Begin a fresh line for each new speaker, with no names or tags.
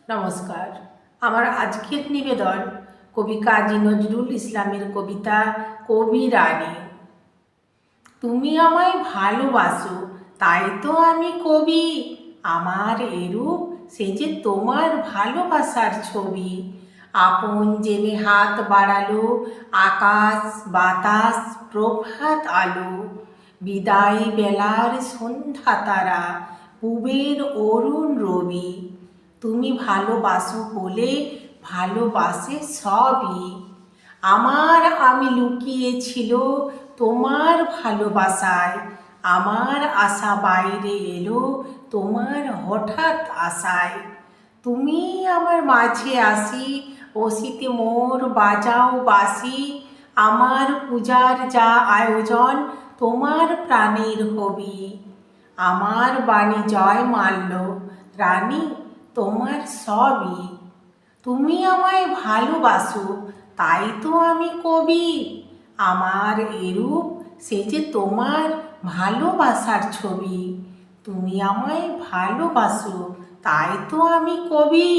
নমস্কার। আমার আজকের নিবেদন কবি কাজী নজরুল ইসলামের কবিতা কবি রানী। তুমি আমায় ভালোবাসো, তাই তো আমি কবি। আমার এরূপ সে যে তোমার ভালোবাসার ছবি। আপন জেনে হাত বাড়ালো আকাশ বাতাস প্রভাত আলো। বিদায় বেলার সন্ধ্যা তারা, পুবের অরুণ রবি। তুমি ভালোবাসো বলে ভালোবাসে সবই। আমার আমি লুকিয়েছিল তোমার ভালোবাসায়। আমার আশা বাইরে এলো তোমার হঠাৎ আশায়। তুমি আমার মাঝে আসি, বসিতে মোর বাজাও বাঁশি। আমার পূজার যা আয়োজন তোমার প্রাণের হবি। আমার বাণী জয় মাল্য, রানী তোমার সবই। তুমি আমায় ভালোবাসো, তাই তো আমি কবি। আমার এরূপ সে যে তোমার ভালোবাসার ছবি। তুমি আমায় ভালোবাসো, তাই তো আমি কবি।